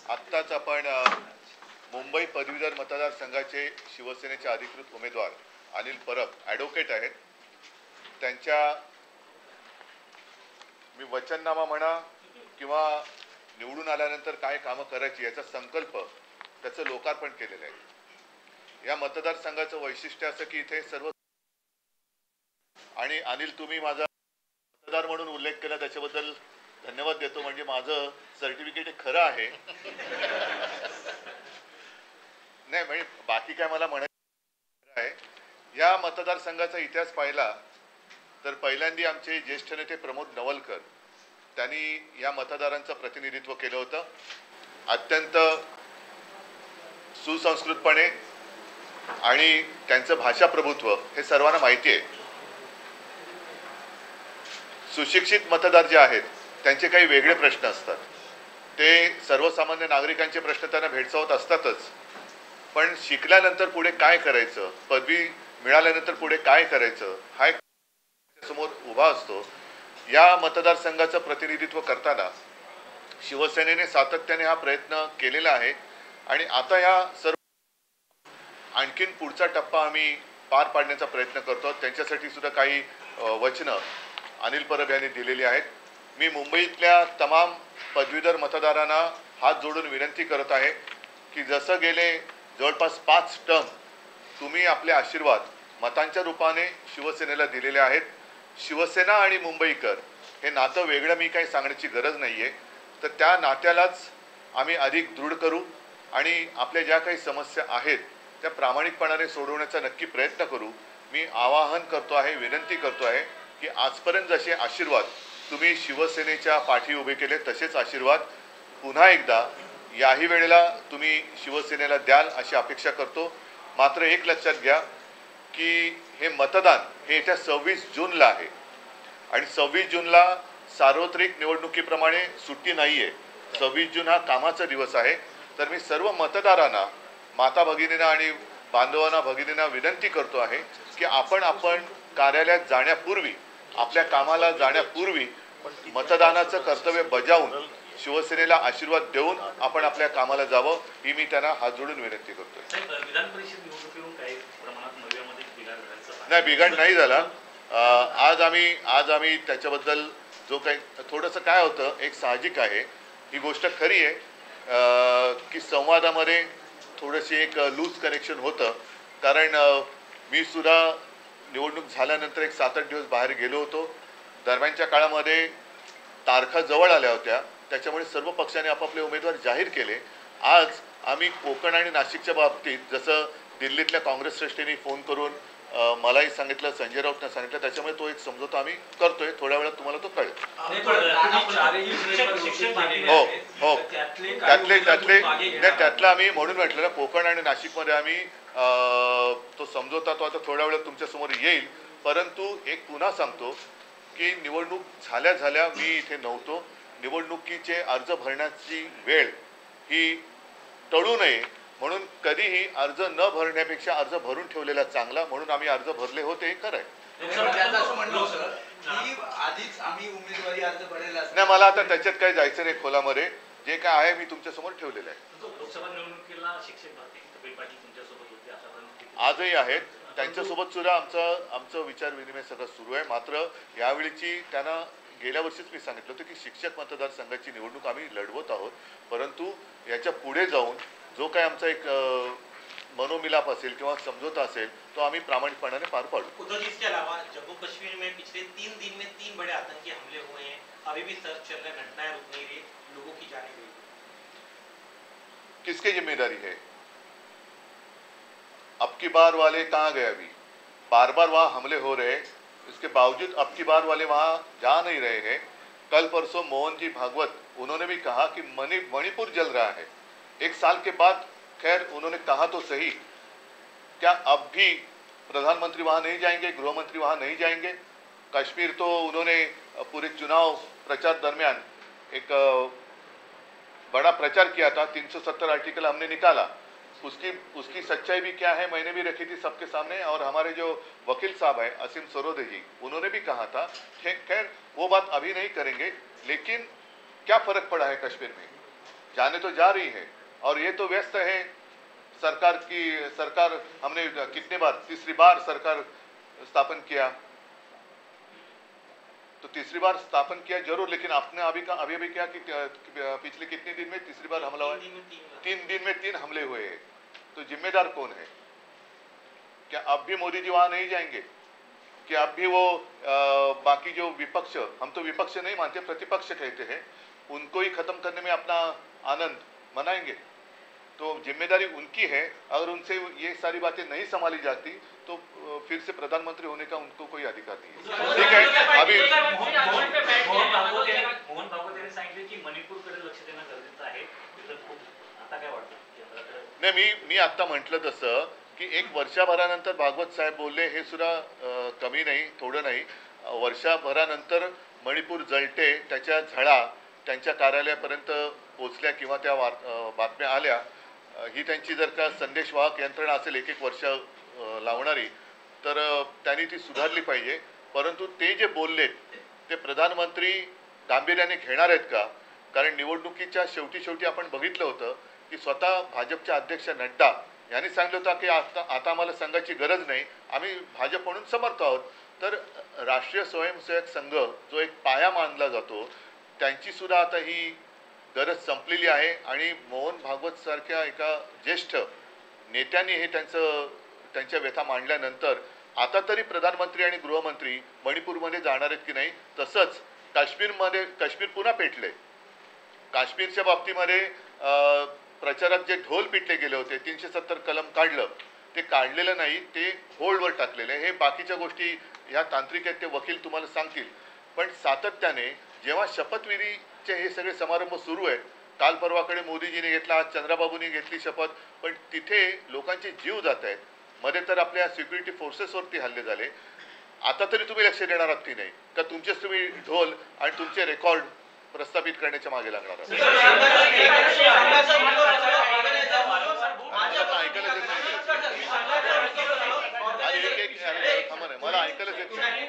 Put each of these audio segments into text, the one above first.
आत्ताच आपण मुंबई पदवीधर मतदारसंघाचे शिवसेनेचे अधिकृत उमेदवार अनिल परब ॲडव्होकेट आहेत. त्यांच्या मी वचननामा म्हणा किंवा निवडून आल्यानंतर काय कामं करायची याचा संकल्प त्याचं लोकार्पण केलेलं आहे. या मतदारसंघाचं वैशिष्ट्य असं की इथे सर्व आणि अनिल तुम्ही माझा मतदार म्हणून उल्लेख केला त्याच्याबद्दल धन्यवाद देतो. म्हणजे माझं सर्टिफिकेट हे खरं आहे. नाही म्हणजे बाकी काय मला म्हणायचं आहे. या मतदारसंघाचा इतिहास पाहिला तर पहिल्यांदा आमचे ज्येष्ठ नेते प्रमोद नवलकर त्यांनी या मतदारांचं प्रतिनिधित्व केलं होतं. अत्यंत सुसंस्कृतपणे आणि त्यांचं भाषा प्रभुत्व हे सर्वांना माहिती आहे. सुशिक्षित मतदार जे आहेत त्यांचे काही वेगळे प्रश्न असतात. ते सर्वसामान्य नागरिकांचे प्रश्न त्यांना भेडसावत असतातच. पण शिकल्यानंतर पुढे काय करायचं, पदवी मिळाल्यानंतर पुढे काय करायचं हा एक समोर उभा असतो. या मतदारसंघाचं प्रतिनिधित्व करताना शिवसेनेने सातत्याने हा प्रयत्न केलेला आहे आणि आता या सर्व आणखीन पुढचा टप्पा आम्ही पार पाडण्याचा प्रयत्न करतो. त्यांच्यासाठी सुद्धा काही वचनं अनिल परब यांनी दिलेली आहेत. मी मुंबईतल्या तमाम पदवीधर मतदारांना हात जोडून विनंती करत आहे की जसं गेले जवळपास 5 टर्म तुम्ही आपले आशीर्वाद मतांच्या रूपाने शिवसेनेला दिलेले आहेत. शिवसेना आणि मुंबईकर हे नातं वेगळं मी काही सांगण्याची गरज नाही आहे. तर त्या नात्यालाच आम्ही अधिक दृढ करू आणि आपल्या ज्या काही समस्या आहेत त्या प्रामाणिकपणाने सोडवण्याचा नक्की प्रयत्न करू. मी आवाहन करतो आहे, विनंती करतो आहे की आजपर्यंत जसे आशीर्वाद तुम्ही शिवसेनेच्या पाठी उभे केले तसेच आशीर्वाद पुन्हा एकदा याही वेळेला तुम्ही शिवसेनेला द्याल अशी अपेक्षा करतो. मात्र एक लक्षात घ्या की हे मतदान हे येत्या 26 जूनला आहे आणि 26 जूनला सार्वत्रिक निवडणुकीप्रमाणे सुट्टी नाही आहे. 26 जून हा कामाचा दिवस आहे. तर मी सर्व मतदारांना, माता भगिनींना आणि बांधवांना भगिनींना विनंती करतो आहे की आपण कार्यालयात जाण्यापूर्वी, आपल्या कामाला जाण्यापूर्वी मतदानाचं कर्तव्य बजावून शिवसेनेला आशीर्वाद देऊन आपण आपल्या कामाला जावं ही मी त्यांना हात जोडून विनंती करतोय. नाही, बिघाड नाही झाला. आज आम्ही त्याच्याबद्दल जो काही थोडंसं काय होतं, एक साहजिक आहे, ही गोष्ट खरी आहे की संवादामध्ये थोडंशी एक लूज कनेक्शन होतं. कारण मी सुद्धा निवडणूक झाल्यानंतर एक 7-8 दिवस बाहेर गेलो होतो. दरम्यानच्या काळामध्ये तारखा जवळ आल्या होत्या, त्याच्यामुळे सर्व पक्षांनी आपापले उमेदवार जाहीर केले. आज आम्ही कोकण आणि नाशिकच्या बाबतीत जसं दिल्लीतल्या काँग्रेस श्रेष्ठींनी फोन करून मलाही सांगितलं, संजय राऊतने सांगितलं, त्याच्यामुळे तो एक समझोता आम्ही करतोय. थोड्या वेळात तुम्हाला तो कळेल. हो, त्यातलं आम्ही म्हणून म्हटलं ना, कोकण आणि नाशिकमध्ये आम्ही तो समझोता तो आता थोड्या वेळात तुमच्या समोर येईल. परंतु एक पुन्हा सांगतो की निवडणूक झाल्या मी इथे नव्हतो. निवडणुकीचे अर्ज भरण्याची वेळ ही टळू नये म्हणून कधीही अर्ज न भरण्यापेक्षा अर्ज भरून ठेवलेला चांगला, म्हणून आम्ही अर्ज भरले होते. खरं आहे. नाही, मला आता त्याच्यात काही जायचं नाही खोलामध्ये. जे काय आहे मी तुमच्या समोर ठेवलेलं आहे. आजही आहेत. त्यांच्यासोबत सुद्धा आमचं विचार विनिमय सगळं सुरू आहे. मात्र यावेळीची त्यांना गेल्या वर्षीच मी सांगितलं होतं की शिक्षक मतदारसंघाची निवडणूक आम्ही लढवत आहोत. परंतु याच्या पुढे जाऊन जो काही आमचा एक मनोमिलाप असेल किंवा समझोता असेल तो आम्ही प्रामाणिकपणाने पार पाडू. इसके अलावा जम्मू कश्मीर में पिछले 3 दिन में 3 बड़े आतंकी हमले हुए हैं. अभी भी सर्च चल रहा है, घटनाएं रुक नहीं रही, लोगों की जाने गई. किसकी जिम्मेदारी है? अब की बार वाले कहाँ गए? अभी बार वहाँ हमले हो रहे, इसके बावजूद अब की बार वाले वहाँ जा नहीं रहे हैं. कल परसों मोहन जी भागवत उन्होंने भी कहा कि मणिपुर जल रहा है. 1 साल के बाद, खैर उन्होंने कहा तो सही, क्या अब भी प्रधानमंत्री वहाँ नहीं जाएंगे, गृहमंत्री वहाँ नहीं जाएंगे? कश्मीर तो उन्होंने पूरे चुनाव प्रचार दरमियान एक बड़ा प्रचार किया था. 370 आर्टिकल हमने निकाला. उसकी सच्चाई भी क्या है मैंने भी रखी थी सबके सामने. और हमारे जो वकील साहब हैं असीम सरोदे जी, उन्होंने भी कहा रहा था। खैर वो बात अभी नहीं करेंगे, लेकिन क्या फर्क पड़ा है कश्मीर में? जाने तो जा रही है, और ये तो व्यस्त है सरकार हमने कितने बार, तीसरी बार सरकार स्थापन किया, तो तीसरी बार स्थापन किया जरूर, लेकिन आपने अभी क्या कि पिछले कितने दिन में तीसरी बार हमला हुआ? 3 दिन में 3 हमले हुए हैं। तो जिम्मेदार कौन है? क्या अब भी मोदी जी वहां नहीं जाएंगे? कि अब भी वो बाकी जो विपक्ष, हम तो विपक्ष नहीं मानते, प्रतिपक्ष कहते हैं, उनको ही खत्म करने में अपना आनंद मनाएंगे? तो जिम्मेदारी उनकी है। अगर उनसे ये सारी बातें नहीं संभाली जाती तो फिर से प्रधानमंत्री होने का उनको कोई अधिकार नहीं है। ठीक है, अभी मोहन भागवत यांनी सांगितले की मणिपूरकडे लक्ष देणं गरजेचं आहे, तर आता काय वाटतं? नाही, मी आता म्हटलं तसं की एक वर्षभरानंतर भागवत साहेब बोलले, हे सुद्धा कमी नाही, थोडं नाही। वर्षभरानंतर मणिपूर जळते, त्याच्या झळा त्यांच्या कार्यालयापर्यंत पोहोचल्या किंवा त्या बातम्या आल्या, ही त्यांची जर का संदेशवाहक यंत्रणा असेल एक वर्ष लावणारी, तर त्यांनी ती सुधारली पाहिजे। परंतु ते जे बोललेत ते प्रधानमंत्री गांभीर्याने घेणार आहेत का? कारण निवडणुकीच्या शेवटी आपण बघितलं होतं की स्वतः भाजपचे अध्यक्ष नड्डा यांनी सांगितलं होतं की आता आम्हाला संघाची गरज नाही, आम्ही भाजप म्हणून समर्थ आहोत। तर राष्ट्रीय स्वयंसेवक संघ जो एक पाया मानला जातो, त्यांची सुद्धा आता ही गरज संपलेली आहे। आणि मोहन भागवत सारख्या एका ज्येष्ठ नेत्यांनी हे त्यांच्या व्यथा मांडल्यानंतर आता तरी प्रधानमंत्री आणि गृहमंत्री मणिपूरमध्ये जाणार आहेत की नाही? तसंच काश्मीर पुन्हा पेटले। काश्मीरच्या बाबतीमध्ये प्रचारात जे ढोल पिटले गेले होते, 370 कलम काढलं, ते काढलेलं नाही, ते होल्डवर टाकलेलं आहे। हे बाकीच्या गोष्टी ह्या तांत्रिक आहेत, ते वकील तुम्हाला सांगतील। पण सातत्याने जेव्हा शपथविधीचे हे सगळे समारंभ सुरू आहेत, काल परवाकडे मोदीजीने घेतला, आज चंद्राबाबूंनी घेतली शपथ, पण तिथे लोकांचे जीव जात आहेत, मध्ये तर आपल्या सिक्युरिटी फोर्सेसवरती हल्ले झाले। आता तरी तुम्ही लक्ष देणार आहात की नाही? का तुमचेच तुम्ही ढोल आणि तुमचे रेकॉर्ड प्रस्थापित करण्याच्या मागे लागणार आहात? मला ऐकायलाच येत नाही।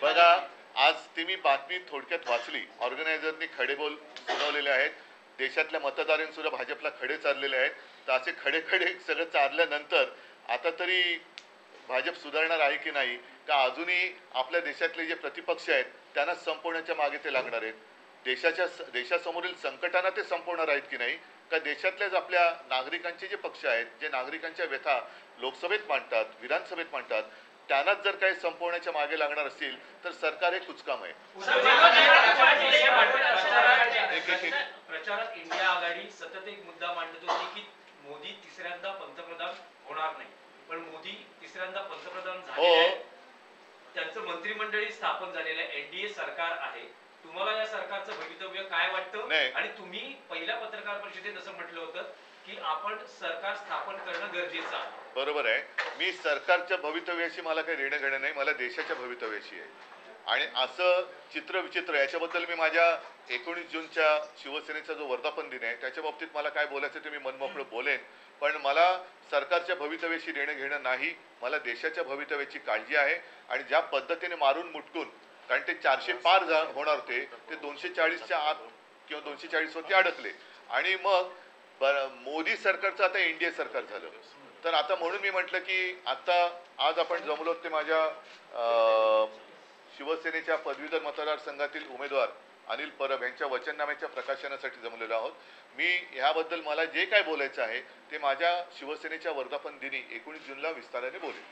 बघा, आज ती मी बातमी थोडक्यात वाचली, ऑर्गनायझरनी खडे बोल सुनावलेले आहेत, देशातल्या मतदारांनी सुद्धा भाजपला खडे चारलेले आहेत। तर असे खडे सगळं चारल्यानंतर आता तरी भाजप सुधारणार आहे की नाही? का अजूनही आपल्या देशातले जे प्रतिपक्ष आहेत त्यांना संपवण्याच्या मागे ते लागणार आहेत? देशासमोरील संकटांना ते संपवणार आहेत की नाही? का देशातल्याच आपल्या नागरिकांचे जे पक्ष आहेत, जे नागरिकांच्या व्यथा लोकसभेत मांडतात, विधानसभेत मांडतात, त्यांनाच जर काही संपवण्याच्या मागे लागणार असतील तर सरकार हे कुचकाम आहे। प्रचारात इंडिया आघाडी सतत एक मुद्दा मांडत होती की मोदी तिसऱ्यांदा पंतप्रधान होणार नाही, पण मोदी तिसऱ्यांदा पंतप्रधान झाले, त्यांचं मंत्रिमंडळी स्थापन झालेलं आहे, एनडीए सरकार आहे। तुम्हाला या सरकारचं भवितव्य काय वाटतं? आणि तुम्ही पहिल्या पत्रकार परिषदेत असं म्हटलं होतं की आपण सरकार स्थापन करणं गरजेचं आहे। बरोबर आहे, मी सरकारच्या भवितव्याशी मला काही देणं घेणं नाही, मला देशाच्या भवितव्याशी आहे। आणि असं चित्र विचित्र, याच्याबद्दल मी माझ्या 19 जूनच्या शिवसेनेचा जो वर्धापन दिन आहे त्याच्या बाबतीत मला काय बोलायचं ते मी मनमोकळं बोलेन, पण मला सरकारच्या भवितव्याशी देणं घेणं नाही, मला देशाच्या भवितव्याची काळजी आहे। आणि ज्या पद्धतीने मारून मुटकून, कारण ते 400 पार होणार होते, ते 240च्या आत किंवा 240 वरती अडकले, आणि मग मोदी सरकारचं आता एनडीए सरकार झालं। तर आता म्हणून मी म्हटलं की आता आज आपण जमलो ते माझ्या शिवसेनेच्या पदवीधर मतदारसंघातील उमेदवार अनिल परब यांच्या वचननाम्याच्या प्रकाशनासाठी जमलेलो आहोत। मी ह्याबद्दल मला जे काय बोलायचं आहे ते माझ्या शिवसेनेच्या वर्धापन दिनी 19 जूनला विस्ताराने बोलेन।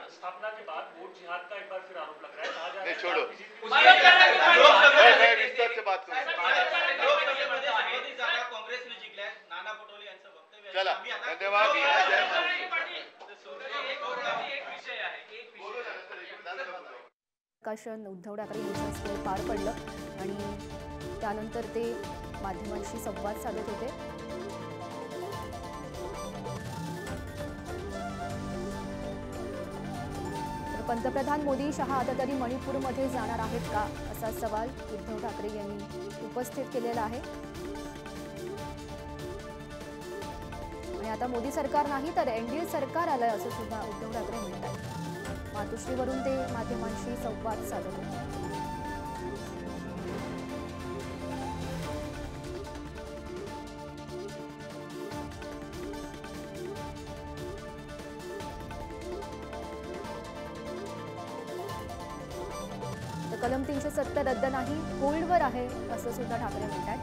स्थापना के बाद वोट जिहाद का एक बार फिर आरोप लग रहा है। नहीं छोड़ो, मैं विस्तार से बात करूँ। चला, धन्यवाद। प्रकाशन उद्धव ठाकरे यांच्या हस्ते पार पडलं आणि त्यानंतर ते माध्यमांशी संवाद साधत होते. तर पंतप्रधान मोदी शहा आता तरी मणिपूरमध्ये जाणार आहेत का असा सवाल उद्धव ठाकरे यांनी उपस्थित केलेला आहे. आणि आता मोदी सरकार नाही तर एनडीए सरकार आलंय असं सुद्धा उद्धव ठाकरे म्हणतात. मातोश्रीवरून ते माध्यमांशी संवाद साधत होते. तर कलम 370 रद्द नाही, होल्डवर आहे असं सुद्धा ठाकरे म्हणतात.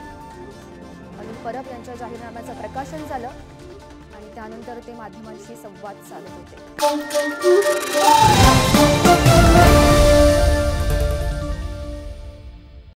अनिल परब यांच्या जाहीरनाम्याचं प्रकाशन झालं आणि त्यानंतर ते माध्यमांशी संवाद साधत होते.